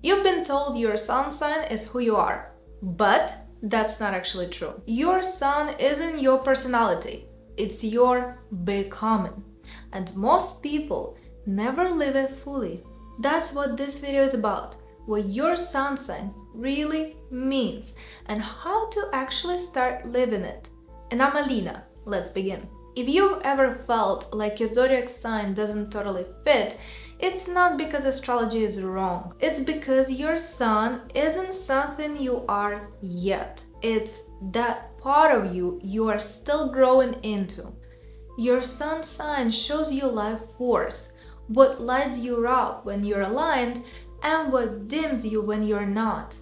You've been told your sun sign is who you are, but that's not actually true. Your sun isn't your personality, it's your becoming. And most people never live it fully. That's what this video is about, what your sun sign really means and how to actually start living it. And I'm Alina. Let's begin. If you've ever felt like your zodiac sign doesn't totally fit, it's not because astrology is wrong. It's because your sun isn't something you are yet. It's that part of you you are still growing into. Your sun sign shows you life force, what lights you up when you're aligned and what dims you when you're not.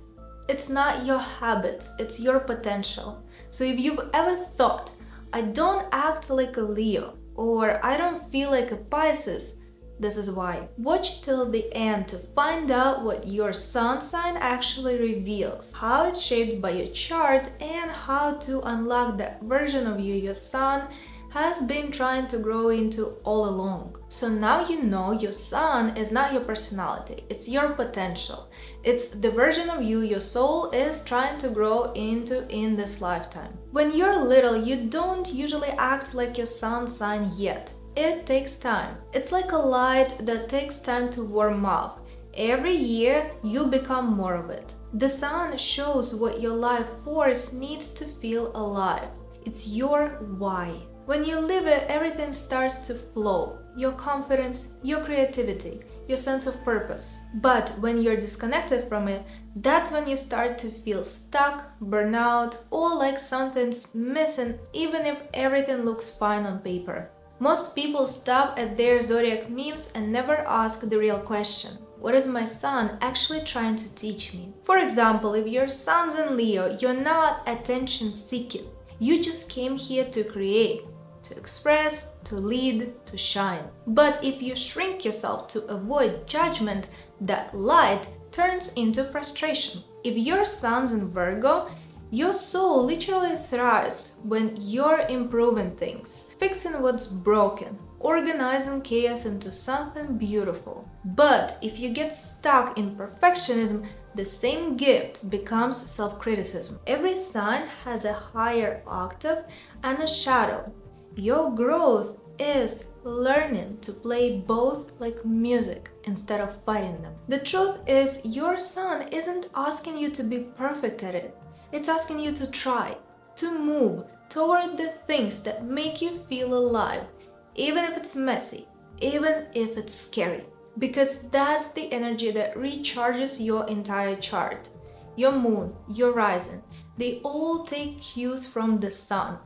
It's not your habits, it's your potential. So if you've ever thought, I don't act like a Leo, or I don't feel like a Pisces, this is why. Watch till the end to find out what your sun sign actually reveals, how it's shaped by your chart, and how to unlock that version of you your sun has been trying to grow into all along. So now you know your sun is not your personality, it's your potential. It's the version of you your soul is trying to grow into in this lifetime. When you're little, you don't usually act like your sun sign yet. It takes time. It's like a light that takes time to warm up. Every year, you become more of it. The sun shows what your life force needs to feel alive. It's your why. When you live it, everything starts to flow. Your confidence, your creativity, your sense of purpose. But when you're disconnected from it, that's when you start to feel stuck, burnout, or like something's missing even if everything looks fine on paper. Most people stop at their zodiac memes and never ask the real question. What is my sun actually trying to teach me? For example, if your sun's in Leo, you're not attention seeking. You just came here to create, to express, to lead, to shine. But if you shrink yourself to avoid judgment, that light turns into frustration. If your sun's in Virgo, your soul literally thrives when you're improving things, fixing what's broken, organizing chaos into something beautiful. But if you get stuck in perfectionism, the same gift becomes self-criticism. Every sign has a higher octave and a shadow. Your growth is learning to play both like music instead of fighting them. The truth is, your sun isn't asking you to be perfect at it. It's asking you to try, to move toward the things that make you feel alive, even if it's messy, even if it's scary. Because that's the energy that recharges your entire chart. Your moon, your rising, they all take cues from the sun.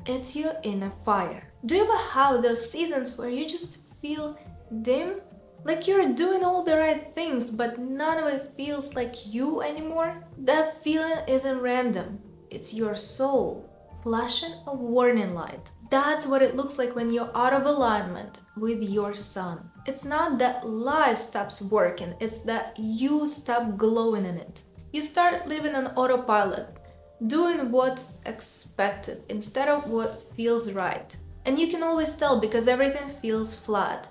It's your inner fire. Do you ever have those seasons where you just feel dim? Like you're doing all the right things, but none of it feels like you anymore? That feeling isn't random. It's your soul flashing a warning light. That's what it looks like when you're out of alignment with your sun. It's not that life stops working, it's that you stop glowing in it. You start living on autopilot, doing what's expected instead of what feels right. And you can always tell because everything feels flat.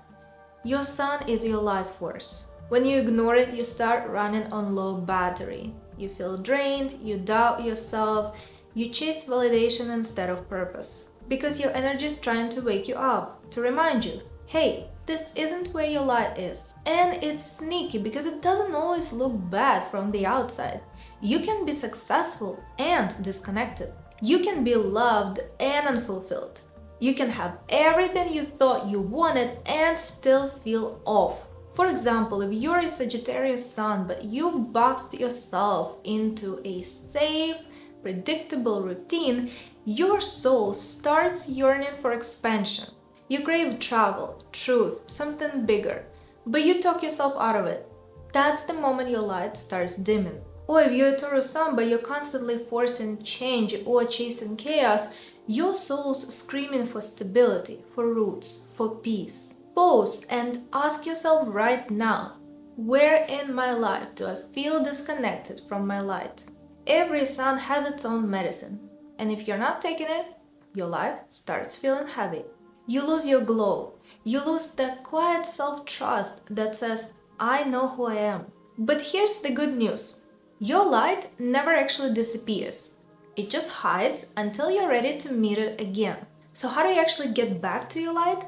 Your sun is your life force. When you ignore it, you start running on low battery. You feel drained, you doubt yourself, you chase validation instead of purpose. Because your energy is trying to wake you up, to remind you, hey, this isn't where your light is. And it's sneaky because it doesn't always look bad from the outside. You can be successful and disconnected. You can be loved and unfulfilled. You can have everything you thought you wanted and still feel off. For example, if you're a Sagittarius sun but you've boxed yourself into a safe, predictable routine, your soul starts yearning for expansion. You crave travel, truth, something bigger, but you talk yourself out of it. That's the moment your light starts dimming. Or if you're a Taurus sun but you're constantly forcing change or chasing chaos, your soul's screaming for stability, for roots, for peace. Pause and ask yourself right now, where in my life do I feel disconnected from my light? Every sun has its own medicine, and if you're not taking it, your life starts feeling heavy. You lose your glow. You lose that quiet self-trust that says, I know who I am. But here's the good news. Your light never actually disappears. It just hides until you're ready to meet it again. So how do you actually get back to your light?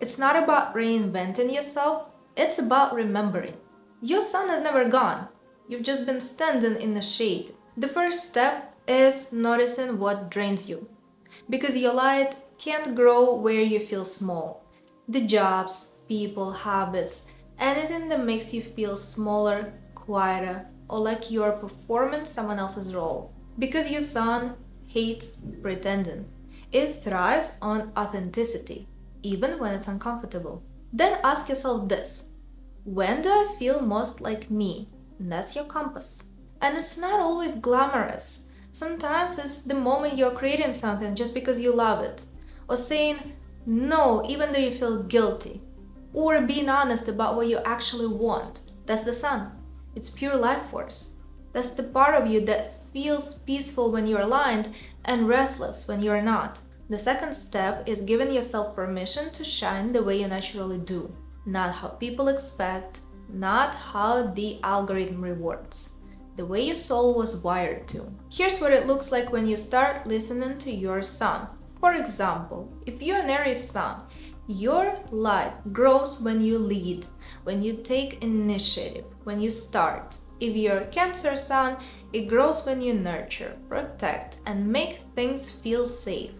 It's not about reinventing yourself, it's about remembering. Your sun is never gone. You've just been standing in the shade. The first step is noticing what drains you. Because your light can't grow where you feel small. The jobs, people, habits, anything that makes you feel smaller, quieter, or like you're performing someone else's role. Because your sun hates pretending. It thrives on authenticity, even when it's uncomfortable. Then ask yourself this: when do I feel most like me? And that's your compass. And it's not always glamorous. Sometimes it's the moment you're creating something just because you love it, or saying no even though you feel guilty, or being honest about what you actually want. That's the sun. It's pure life force. That's the part of you that feels peaceful when you're aligned and restless when you're not. The second step is giving yourself permission to shine the way you naturally do, not how people expect, not how the algorithm rewards, the way your soul was wired to. Here's what it looks like when you start listening to your sun. For example, if you're an Aries sun, your light grows when you lead, when you take initiative, when you start. If you're a Cancer sun, it grows when you nurture, protect, and make things feel safe.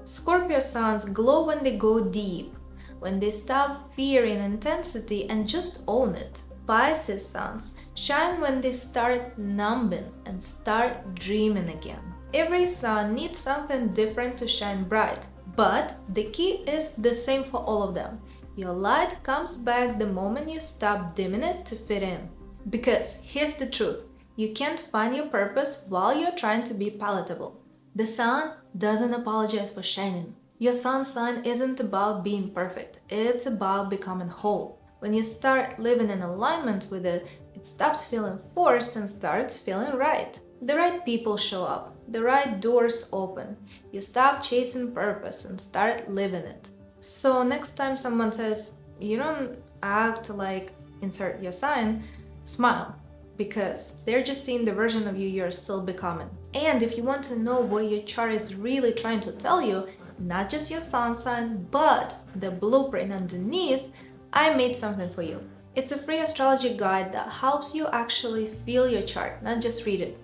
Scorpio suns glow when they go deep, when they stop fearing intensity and just own it. Pisces suns shine when they start numbing and start dreaming again. Every sun needs something different to shine bright, but the key is the same for all of them. Your light comes back the moment you stop dimming it to fit in. Because here's the truth, you can't find your purpose while you're trying to be palatable. The sun doesn't apologize for shining. Your sun sign isn't about being perfect, it's about becoming whole. When you start living in alignment with it, it stops feeling forced and starts feeling right. The right people show up, the right doors open. You stop chasing purpose and start living it. So next time someone says, you don't act like insert your sign, smile, because they're just seeing the version of you you're still becoming. And if you want to know what your chart is really trying to tell you, not just your sun sign, but the blueprint underneath, I made something for you. It's a free astrology guide that helps you actually feel your chart, not just read it.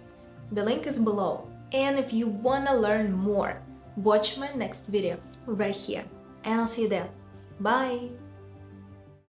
The link is below. And if you want to learn more, watch my next video right here. And I'll see you there. Bye!